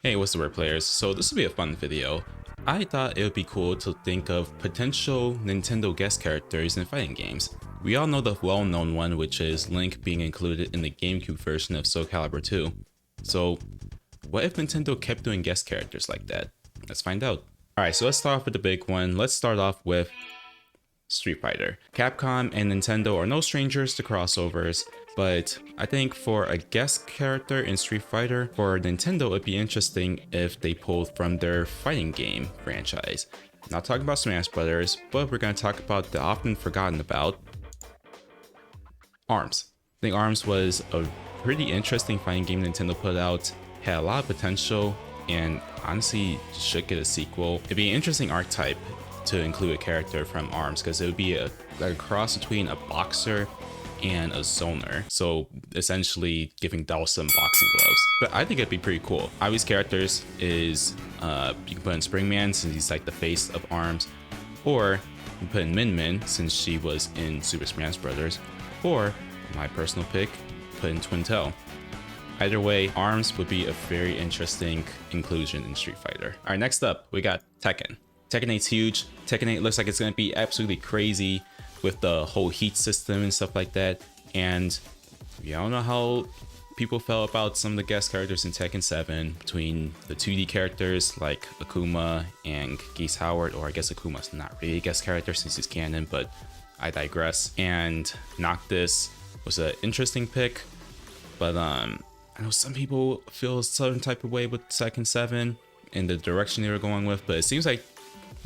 Hey, what's the word, players? So this will be a fun video. I thought it would be cool to think of potential Nintendo guest characters in fighting games. We all know the well-known one, which is Link being included in the GameCube version of Soul Calibur 2. So what if Nintendo kept doing guest characters like that? Let's find out. Alright, so let's start off with the big one. Let's start off with Street Fighter. Capcom and Nintendo are no strangers to crossovers, but I think for a guest character in Street Fighter, for Nintendo it'd be interesting if they pulled from their fighting game franchise. Not talking about Smash Brothers, but we're gonna talk about the often forgotten about ARMS. I think ARMS was a pretty interesting fighting game Nintendo put out, had a lot of potential, and honestly should get a sequel. It'd be an interesting archetype to include a character from ARMS because it would be like a cross between a boxer and a zoner, so essentially giving Dhalsim boxing gloves. But I think it'd be pretty cool. Obvious characters is you can put in Springman since he's like the face of ARMS, or you can put in Min Min since she was in Super Smash Brothers, or my personal pick, put in Twintelle. Either way, ARMS would be a very interesting inclusion in Street Fighter. All right, next up, we got Tekken. Tekken 8's huge. Tekken 8 looks like it's going to be absolutely crazy with the whole heat system and stuff like that. And I don't know how people felt about some of the guest characters in Tekken 7 between the 2D characters like Akuma and Geese Howard, or I guess Akuma's not really a guest character since he's canon, but I digress. And Noctis was an interesting pick, but I know some people feel a certain type of way with Tekken 7 and the direction they were going with, but it seems like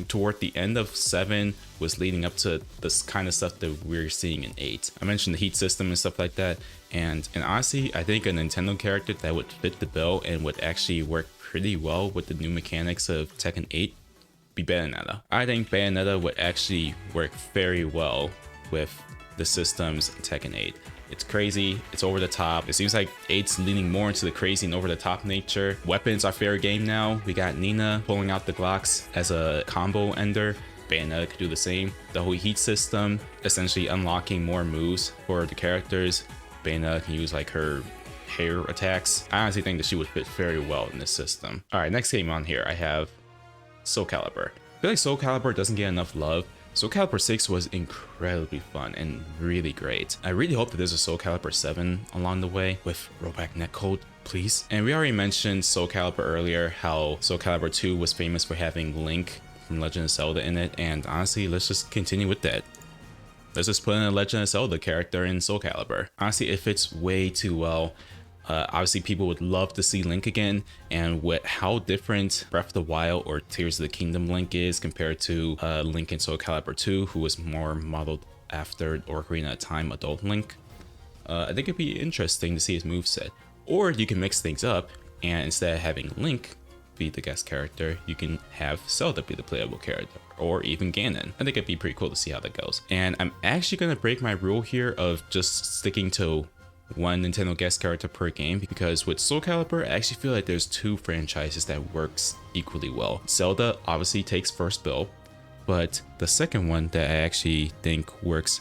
toward the end of 7 was leading up to this kind of stuff that we're seeing in 8. I mentioned the heat system and stuff like that, and honestly, I think a Nintendo character that would fit the bill and would actually work pretty well with the new mechanics of Tekken 8 be Bayonetta. I think Bayonetta would actually work very well with the systems in Tekken 8. It's crazy, it's over the top. It seems like 8's leaning more into the crazy and over the top nature. Weapons are fair game now. We got Nina pulling out the Glocks as a combo ender. Bayonetta could do the same. The whole heat system, essentially unlocking more moves for the characters. Bayonetta can use like her hair attacks. I honestly think that she would fit very well in this system. All right, next game on here, I have Soul Calibur. I feel like Soul Calibur doesn't get enough love. Soul Calibur 6 was incredibly fun and really great. I really hope that there's a Soul Calibur 7 along the way with rollback netcode, please. And we already mentioned Soul Calibur earlier, how Soul Calibur 2 was famous for having Link from Legend of Zelda in it, and honestly, let's just continue with that. Let's just put in a Legend of Zelda character in Soul Calibur. Honestly, it fits way too well. Obviously, people would love to see Link again, and with how different Breath of the Wild or Tears of the Kingdom Link is compared to Link in Soul Calibur 2, who was more modeled after Ocarina of Time adult Link, I think it'd be interesting to see his moveset. Or you can mix things up, and instead of having Link be the guest character, you can have Zelda be the playable character, or even Ganon. I think it'd be pretty cool to see how that goes. And I'm actually gonna break my rule here of just sticking to one Nintendo guest character per game, because with Soul Calibur, I actually feel like there's two franchises that works equally well. Zelda obviously takes first bill, but the second one that I actually think works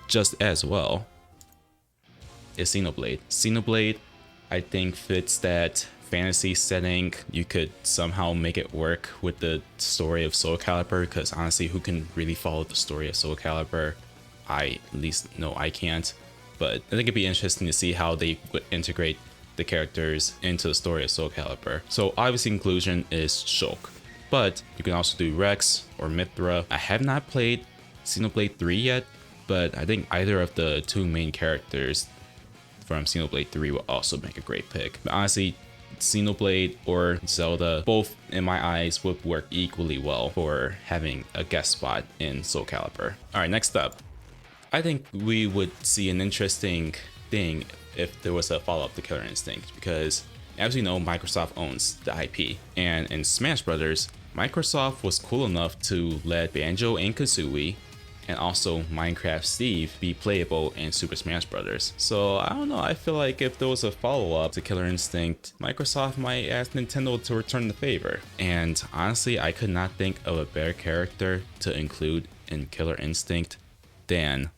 just as well is Xenoblade. Xenoblade, I think, fits that fantasy setting. You could somehow make it work with the story of Soul Calibur, because honestly, who can really follow the story of Soul Calibur? I at least know I can't. But I think it'd be interesting to see how they would integrate the characters into the story of Soul Calibur. So obviously inclusion is Shulk, but you can also do Rex or Mythra. I have not played Xenoblade 3 yet, but I think either of the two main characters from Xenoblade 3 will also make a great pick. But honestly, Xenoblade or Zelda, both in my eyes would work equally well for having a guest spot in Soul Calibur. All right, next up, I think we would see an interesting thing if there was a follow-up to Killer Instinct, because as we know, Microsoft owns the IP, and in Smash Brothers, Microsoft was cool enough to let Banjo and Kazooie and also Minecraft Steve be playable in Super Smash Brothers. So I don't know, I feel like if there was a follow-up to Killer Instinct, Microsoft might ask Nintendo to return the favor. And honestly, I could not think of a better character to include in Killer Instinct than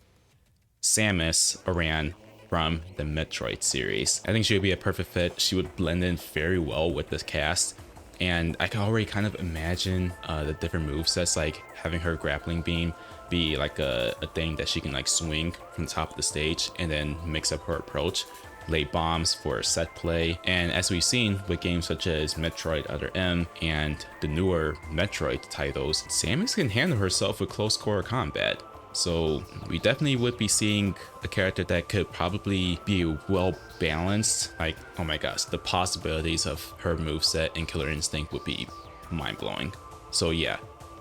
Samus Aran from the Metroid series. I think she would be a perfect fit. She would blend in very well with this cast. And I can already kind of imagine the different movesets, like having her grappling beam be like a thing that she can like swing from the top of the stage and then mix up her approach, lay bombs for set play. And as we've seen with games such as Metroid Other M and the newer Metroid titles, Samus can handle herself with close quarter combat. So we definitely would be seeing a character that could probably be well balanced. Like, oh my gosh, the possibilities of her moveset and Killer Instinct would be mind-blowing. So yeah,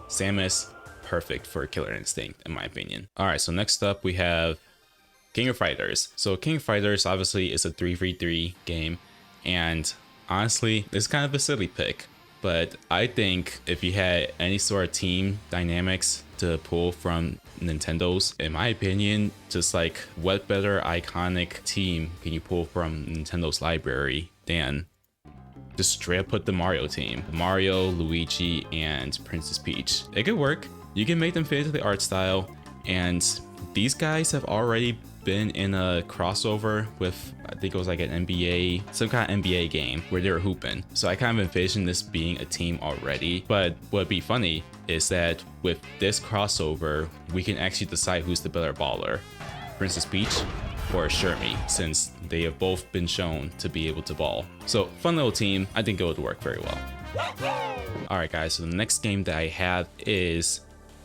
Samus, perfect for Killer Instinct in my opinion. All right, so next up we have King of Fighters. So King of Fighters obviously is a 3v3 game, and honestly, it's kind of a silly pick. But I think if you had any sort of team dynamics to pull from Nintendo's, in my opinion, just like what better iconic team can you pull from Nintendo's library than just straight up put the Mario team? Mario, Luigi, and Princess Peach. It could work. You can make them fit into the art style, and these guys have already been in a crossover with, I think it was like an NBA, some kind of NBA game where they were hooping. So I kind of envision this being a team already. But what'd be funny is that with this crossover, we can actually decide who's the better baller, Princess Peach or Shermie, since they have both been shown to be able to ball. So fun little team. I think it would work very well. All right, guys. So the next game that I have is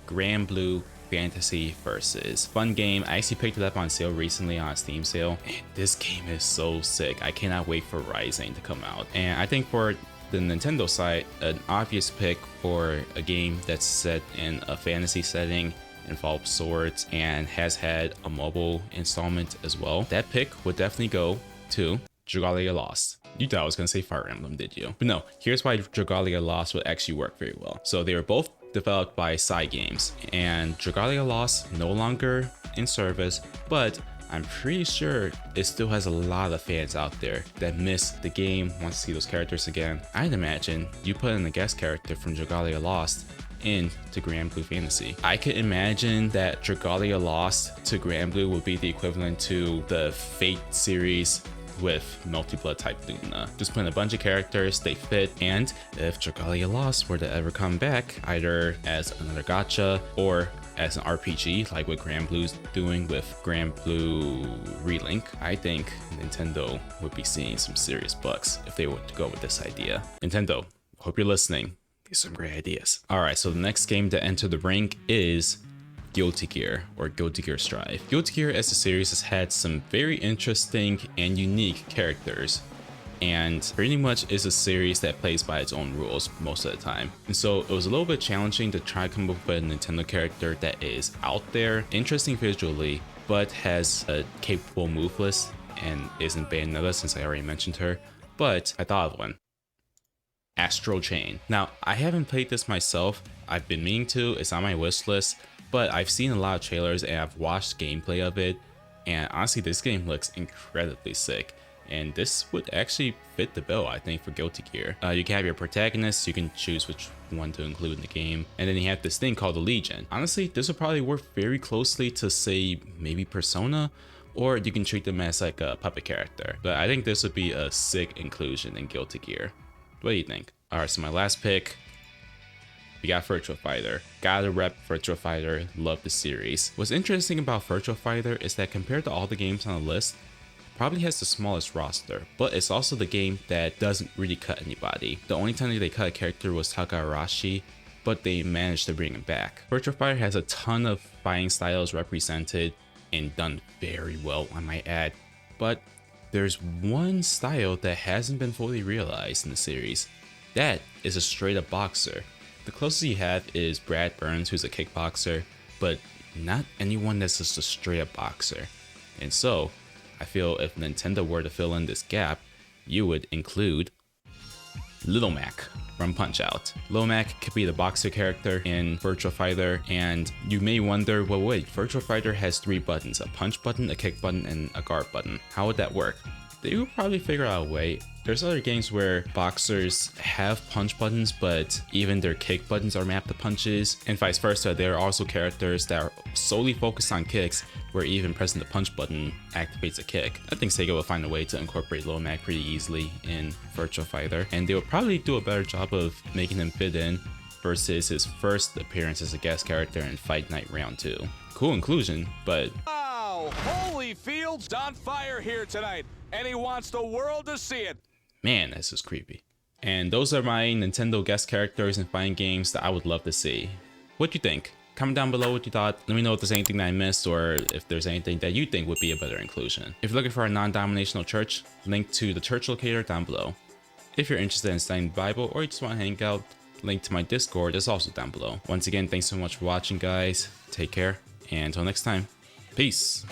Granblue Fantasy Versus. Fun game. I actually picked it up on sale recently on a Steam sale, and this game is so sick. I cannot wait for Rising to come out. And I think for the Nintendo side, an obvious pick for a game that's set in a fantasy setting, involves swords, and has had a mobile installment as well, that pick would definitely go to Dragalia Lost. You thought I was gonna say Fire Emblem, did you? But no, here's why Dragalia Lost would actually work very well. So they were both developed by Cygames, and Dragalia Lost no longer in service, but I'm pretty sure it still has a lot of fans out there that miss the game, want to see those characters again. I'd imagine you put in a guest character from Dragalia Lost into Granblue Fantasy. I could imagine that Dragalia Lost to Granblue would be the equivalent to the Fate series with Multi-Blood type Luna. Just put in a bunch of characters, they fit, and if Dragalia Lost were to ever come back, either as another gacha or as an RPG, like what Granblue's doing with Granblue Relink, I think Nintendo would be seeing some serious bucks if they were to go with this idea. Nintendo, hope you're listening. These are some great ideas. All right, so the next game to enter the ring is Guilty Gear, or Guilty Gear Strive. Guilty Gear as a series has had some very interesting and unique characters, and pretty much is a series that plays by its own rules most of the time. And so it was a little bit challenging to try to come up with a Nintendo character that is out there, interesting visually, but has a capable move list and isn't Bayonetta, since I already mentioned her. But I thought of one. Astral Chain. Now, I haven't played this myself. I've been meaning to, it's on my wish list, but I've seen a lot of trailers and I've watched gameplay of it, and honestly this game looks incredibly sick, and this would actually fit the bill, I think, for Guilty Gear. You can have your protagonists, you can choose which one to include in the game, and then you have this thing called the Legion. Honestly, this would probably work very closely to, say, maybe Persona, or you can treat them as like a puppet character, but I think this would be a sick inclusion in Guilty Gear. What do you think? All right, so my last pick, we got Virtua Fighter. Gotta rep Virtua Fighter, love the series. What's interesting about Virtua Fighter is that compared to all the games on the list, it probably has the smallest roster, but it's also the game that doesn't really cut anybody. The only time that they cut a character was Taka Arashi, but they managed to bring him back. Virtua Fighter has a ton of fighting styles represented and done very well, I might add, but there's one style that hasn't been fully realized in the series. That is a straight up boxer. The closest you have is Brad Burns, who's a kickboxer, but not anyone that's just a straight up boxer. And so, I feel if Nintendo were to fill in this gap, you would include Little Mac from Punch-Out. Little Mac could be the boxer character in Virtua Fighter, and you may wonder, well wait, Virtua Fighter has 3 buttons, a punch button, a kick button, and a guard button. How would that work? they will probably figure out a way. There's other games where boxers have punch buttons, but even their kick buttons are mapped to punches, and vice versa. There are also characters that are solely focused on kicks, where even pressing the punch button activates a kick. I think Sega will find a way to incorporate Lomac pretty easily in Virtua Fighter, and they will probably do a better job of making him fit in versus his first appearance as a guest character in Fight Night Round 2. Cool inclusion, but wow, Holyfield's on fire here tonight, and he wants the world to see it. man, this is creepy. And those are my Nintendo guest characters in fighting games that I would love to see. What do you think? Comment down below what you thought. Let me know if there's anything that I missed or if there's anything that you think would be a better inclusion. If you're looking for a non-denominational church, link to the church locator down below. If you're interested in studying the Bible or you just want to hang out, link to my Discord is also down below. Once again, thanks so much for watching, guys. Take care, and until next time, peace.